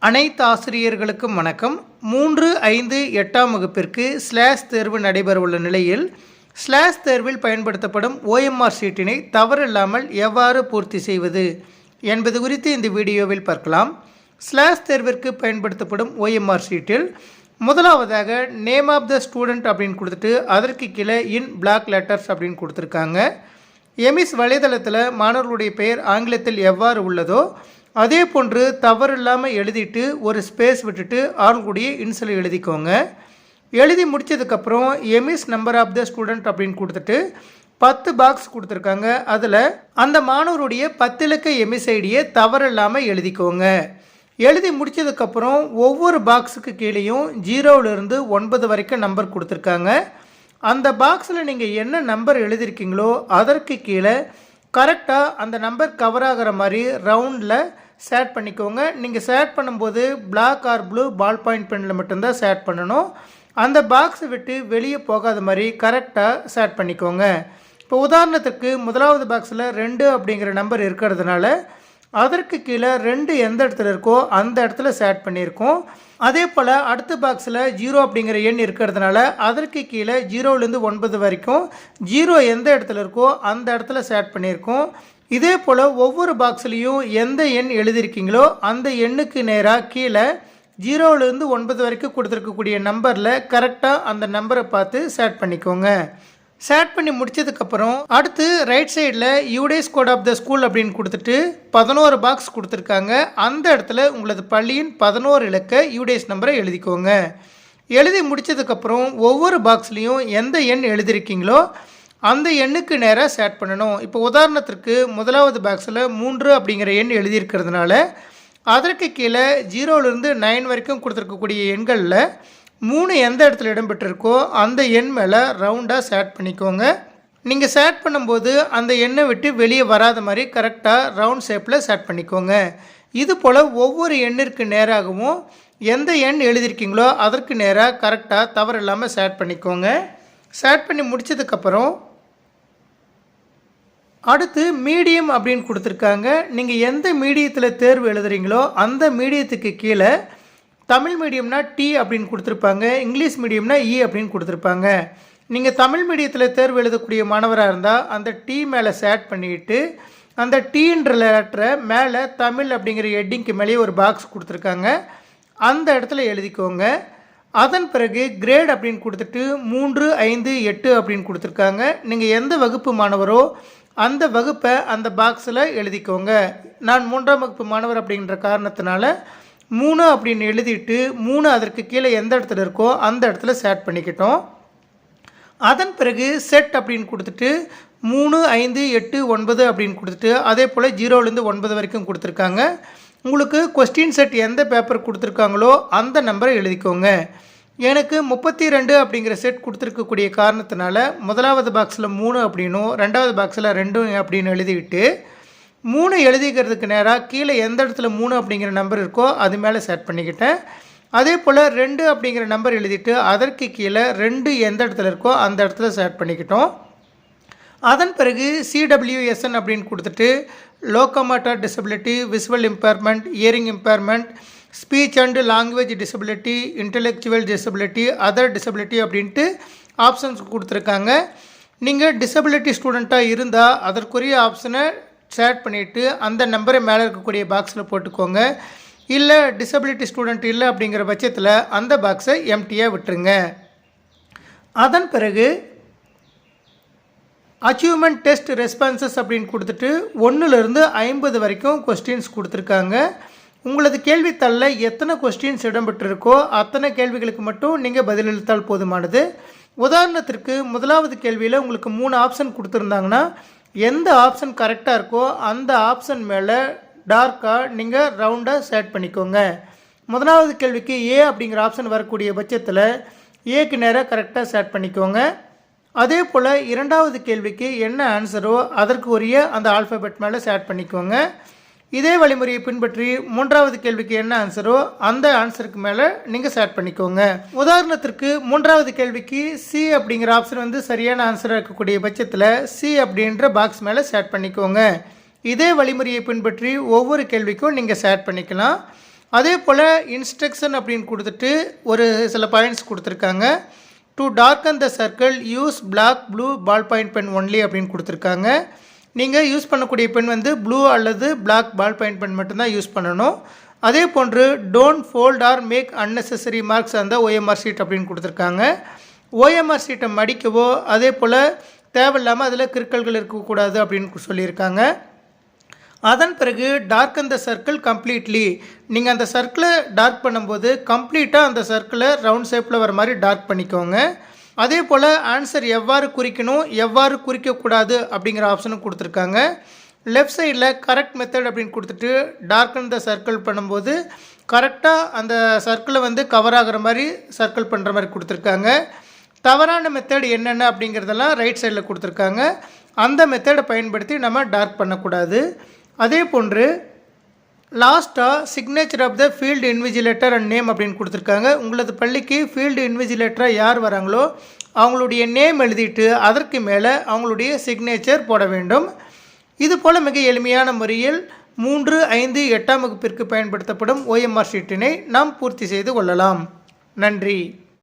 அனைத்து ஆசிரியர்களுக்கும் வணக்கம். 3, 5, 8ஆம் வகுப்பிற்கு ஸ்லாஷ் தேர்வு நடைபெறவுள்ள நிலையில் ஸ்லாஷ் தேர்வில் பயன்படுத்தப்படும் OMR ஷீட்டினை தவறில்லாமல் எவ்வாறு பூர்த்தி செய்வது என்பது குறித்து இந்த வீடியோவில் பார்க்கலாம். ஸ்லாஷ் தேர்விற்கு பயன்படுத்தப்படும் OMR ஷீட்டில் முதலாவதாக நேம் ஆஃப் த ஸ்டூடெண்ட் அப்படின்னு கொடுத்துட்டு அதற்கு கீழே இன் பிளாக் லெட்டர்ஸ் அப்படின்னு கொடுத்துருக்காங்க. எமிஸ் வலைதளத்தில் மாணவர்களுடைய பெயர் ஆங்கிலத்தில் எவ்வாறு உள்ளதோ அதே போன்று தவறு இல்லாமல் எழுதிட்டு ஒரு ஸ்பேஸ் விட்டுட்டு அவங்களுடைய இன்சல் எழுதிக்கோங்க. எழுதி முடித்ததுக்கப்புறம் EMIS number of the student அப்படின்னு கொடுத்துட்டு 10 பாக்ஸ் கொடுத்துருக்காங்க. அதில் அந்த மாணவருடைய 10 இலக்க எமிஸ் ஐடியை தவறு இல்லாமல் எழுதிக்கோங்க. எழுதி முடித்ததுக்கப்புறம் ஒவ்வொரு பாக்ஸுக்கு கீழேயும் 0லிருந்து 9 வரைக்கும் நம்பர் கொடுத்துருக்காங்க. அந்த பாக்ஸில் நீங்கள் என்ன நம்பர் எழுதியிருக்கீங்களோ அதற்கு கீழே கரெக்டாக அந்த நம்பர் கவர் ஆகிற மாதிரி ரவுண்டில் சேட் பண்ணிக்கோங்க. நீங்கள் சேட் பண்ணும்போது black or blue ball point பெனில் மட்டும்தான் சேட் பண்ணணும். அந்த பாக்ஸை விட்டு வெளியே போகாத மாதிரி கரெக்டாக சேட் பண்ணிக்கோங்க. இப்போ உதாரணத்துக்கு முதலாவது பாக்ஸில் 2 அப்படிங்கிற நம்பர் இருக்கிறதுனால அதற்கு கீழே 2 எந்த இடத்துல இருக்கோ அந்த இடத்துல சேட் பண்ணியிருக்கோம். அதே போல் அடுத்த பாக்ஸில் 0 அப்படிங்கிற எண் இருக்கிறதுனால அதற்கு கீழே 0லேருந்து 9 வரைக்கும் 0 எந்த இடத்துல இருக்கோ அந்த இடத்துல சேட் பண்ணியிருக்கோம். இதே போல் ஒவ்வொரு பாக்ஸ்லேயும் எந்த எண் எழுதியிருக்கீங்களோ அந்த எண்ணுக்கு நேராக கீழே 0லேருந்து 9 வரைக்கும் கொடுத்துருக்கக்கூடிய நம்பரில் கரெக்டாக அந்த நம்பரை பார்த்து சேட் பண்ணிக்கோங்க. சேட் பண்ணி முடித்ததுக்கப்புறம் அடுத்து ரைட் சைடில் யூடேஸ் கோட் ஆஃப் த ஸ்கூல் அப்படின்னு கொடுத்துட்டு 11 பாக்ஸ் கொடுத்துருக்காங்க. அந்த இடத்துல உங்களது பள்ளியின் 11 இலக்க யூடேஸ் நம்பரை எழுதிக்கோங்க. எழுதி முடித்ததுக்கப்புறம் ஒவ்வொரு பாக்ஸ்லேயும் எந்த எண் எழுதியிருக்கீங்களோ அந்த எண்ணுக்கு நேராக சேட் பண்ணணும். இப்போ உதாரணத்திற்கு முதலாவது பாக்ஸில் 3 அப்படிங்கிற எண் எழுதியிருக்கிறதுனால அதற்கு கீழே 0லேருந்து 9 வரைக்கும் கொடுத்துருக்கக்கூடிய எண்களில் 3 எந்த இடத்துல இடம்பெற்றிருக்கோ அந்த எண் மேலே ரவுண்டாக சேட் பண்ணிக்கோங்க. நீங்கள் சேட் பண்ணும்போது அந்த எண்ணை விட்டு வெளியே வராத மாதிரி கரெக்டாக ரவுண்ட் ஷேப்பில் சேட் பண்ணிக்கோங்க. இது போல் ஒவ்வொரு எண்ணிற்கு நேராகவும் எந்த எண் எழுதியிருக்கீங்களோ அதற்கு நேராக கரெக்டாக தவறு இல்லாமல் சேட் பண்ணிக்கோங்க. சேட் பண்ணி முடித்ததுக்கப்புறம் அடுத்து மீடியம் அப்படின்னு கொடுத்துருக்காங்க. நீங்கள் எந்த மீடியத்தில் தேர்வு எழுதுறீங்களோ அந்த மீடியத்துக்கு கீழே தமிழ் மீடியம்னா டி அப்படின்னு கொடுத்துருப்பாங்க, இங்கிலீஷ் மீடியம்னா இ அப்படின்னு கொடுத்துருப்பாங்க. நீங்கள் தமிழ் மீடியத்தில் தேர்வு எழுதக்கூடிய மாணவராக இருந்தால் அந்த டி மேலே சேட் பண்ணிவிட்டு அந்த டீன்ற லெட்டரை மேலே தமிழ் அப்படிங்கிற ஹெட்டிங்க்கு மேலேயே ஒரு பாக்ஸ் கொடுத்துருக்காங்க, அந்த இடத்துல எழுதிக்கோங்க. அதன் பிறகு கிரேட் அப்படின்னு கொடுத்துட்டு 3, 5, 8 அப்படின்னு கொடுத்துருக்காங்க. நீங்கள் எந்த வகுப்பு மாணவரோ அந்த வகுப்பை அந்த பாக்ஸில் எழுதிக்கோங்க. நான் 3ஆம் வகுப்பு மாணவர் அப்படின்ற காரணத்தினால 3 அப்படின்னு எழுதிட்டு 3 அதற்கு கீழே எந்த இடத்துல இருக்கோ அந்த இடத்துல சேட் பண்ணிக்கிட்டோம். அதன் பிறகு செட் அப்படின்னு கொடுத்துட்டு 3, 5, 8, 9 அப்படின்னு கொடுத்துட்டு அதே போல் 0லேருந்து 9 வரைக்கும் கொடுத்துருக்காங்க. உங்களுக்கு கொஸ்டின் செட் எந்த பேப்பர் கொடுத்துருக்காங்களோ அந்த நம்பரை எழுதிக்கோங்க. எனக்கு 32 அப்படிங்கிற செட் கொடுத்துருக்கக்கூடிய காரணத்தினால முதலாவது பாக்ஸில் 3 அப்படின்னும் ரெண்டாவது பாக்ஸில் 2 அப்படின்னு எழுதிவிட்டு 3 எழுதிக்கிறதுக்கு நேராக கீழே எந்த இடத்துல 3 அப்படிங்கிற நம்பர் இருக்கோ அது மேலே செட் பண்ணிக்கிட்டேன். அதே போல் 2 அப்படிங்கிற நம்பர் எழுதிட்டு அதற்கு கீழே 2 எந்த இடத்துல இருக்கோ அந்த இடத்துல செட் பண்ணிக்கிட்டோம். அதன் பிறகு CWSN அப்படின்னு கொடுத்துட்டு locomotor disability, visual impairment, hearing impairment, speech and language disability, intellectual disability, other disability அப்படின்ட்டு ஆப்ஷன்ஸ் கொடுத்துருக்காங்க. நீங்கள் டிசபிலிட்டி ஸ்டூடெண்ட்டாக இருந்தால் அதற்குரிய ஆப்ஷனை சேட் பண்ணிவிட்டு அந்த நம்பரை மேலே இருக்கக்கூடிய பாக்ஸில் போட்டுக்கோங்க. இல்லை டிசபிலிட்டி ஸ்டூடெண்ட் இல்லை அப்படிங்கிற பட்சத்தில் அந்த பாக்ஸை எம்டியாக விட்டுருங்க. அதன் பிறகு அச்சீவ்மெண்ட் டெஸ்ட் ரெஸ்பான்சஸ் அப்படின்னு கொடுத்துட்டு 1லேருந்து 50 வரைக்கும் கொஸ்டின்ஸ் கொடுத்துருக்காங்க. உங்களது கேள்வித்தாளில் எத்தனை கொஸ்டின்ஸ் இடம்பெற்றிருக்கோ அத்தனை கேள்விகளுக்கு மட்டும் நீங்கள் பதிலளித்தால் போதுமானது. உதாரணத்திற்கு முதலாவது கேள்வியில் உங்களுக்கு 3 ஆப்ஷன் கொடுத்துருந்தாங்கன்னா எந்த ஆப்ஷன் கரெக்டாக இருக்கோ அந்த ஆப்ஷன் மேலே டார்க்காக நீங்கள் ரவுண்டாக சேட் பண்ணிக்கோங்க. முதலாவது கேள்விக்கு ஏ அப்படிங்கிற ஆப்ஷன் வரக்கூடிய பட்சத்தில் ஏக்கு நேராக கரெக்டாக சேட் பண்ணிக்கோங்க. அதே போல் இரண்டாவது கேள்விக்கு என்ன ஆன்சரோ அதற்கு உரிய அந்த ஆல்ஃபபெட் மேலே சேட் பண்ணிக்கோங்க. இதே வழிமுறையை பின்பற்றி மூன்றாவது கேள்விக்கு என்ன ஆன்சரோ அந்த ஆன்சருக்கு மேலே நீங்கள் சேட் பண்ணிக்கோங்க. உதாரணத்திற்கு மூன்றாவது கேள்விக்கு சி அப்படிங்கிற ஆப்ஷன் சரியான ஆன்சராக இருக்கக்கூடிய பட்சத்தில் சி அப்படின்ற பாக்ஸ் மேலே சேட் பண்ணிக்கோங்க. இதே வழிமுறையை பின்பற்றி ஒவ்வொரு கேள்விக்கும் நீங்கள் சேட் பண்ணிக்கலாம். அதே போல் இன்ஸ்ட்ரக்ஷன் அப்படின்னு கொடுத்துட்டு ஒரு சில பாயிண்ட்ஸ் கொடுத்துருக்காங்க. To darken the circle use black blue ball point pen only அப்படின்னு கொடுத்துருக்காங்க. நீங்கள் யூஸ் பண்ணக்கூடிய பென் வந்து ப்ளூ அல்லது பிளாக் பால் பாயிண்ட் பென் மட்டும்தான் யூஸ் பண்ணணும். அதே போன்று don't fold or make unnecessary marks அந்த ஓஎம்ஆர் ஷீட் அப்படின்னு கொடுத்துருக்காங்க. ஓஎம்ஆர் ஷீட்டை மடிக்கவோ அதே போல் தேவையில்லாமல் அதில் கிறுக்கல்கள் இருக்கக்கூடாது அப்படின்னு சொல்லியிருக்காங்க. அதன் பிறகு டார்க்கன் த சர்க்கிள் கம்ப்ளீட்லி, நீங்கள் அந்த சர்க்கிளை டார்க் பண்ணும்போது கம்ப்ளீட்டாக அந்த சர்க்கிளை ரவுண்ட் ஷேப்பில் வர மாதிரி டார்க் பண்ணிக்கோங்க. அதே போல் ஆன்சர் எவ்வாறு குறிக்கணும் எவ்வாறு குறிக்கக்கூடாது அப்படிங்கிற ஆப்ஷனும் கொடுத்துருக்காங்க. லெஃப்ட் சைடில் கரெக்ட் மெத்தட் அப்படின்னு கொடுத்துட்டு டார்க்கன் த சர்க்கிள் பண்ணும்போது கரெக்டாக அந்த சர்க்கிளை வந்து கவர் ஆகிற மாதிரி சர்க்கிள் பண்ணுற மாதிரி கொடுத்துருக்காங்க. தவறான மெத்தட் என்னென்ன அப்படிங்கிறதெல்லாம் ரைட் சைடில் கொடுத்துருக்காங்க. அந்த மெத்தடை பயன்படுத்தி நம்ம டார்க் பண்ணக்கூடாது. அதே போன்று லாஸ்ட்டாக signature of the field invigilator and name அப்படின்னு கொடுத்துருக்காங்க. உங்களது பள்ளிக்கு ஃபீல்டு இன்விஜிலேட்டராக யார் வராங்களோ அவங்களுடைய நேம் எழுதிட்டு அதற்கு மேலே அவங்களுடைய சிக்னேச்சர் போட வேண்டும். இது போல் மிக எளிமையான முறையில் 3, 5, 8ஆம் வகுப்பிற்கு பயன்படுத்தப்படும் ஓஎம்ஆர் ஷீட்டினை நாம் பூர்த்தி செய்து கொள்ளலாம். நன்றி.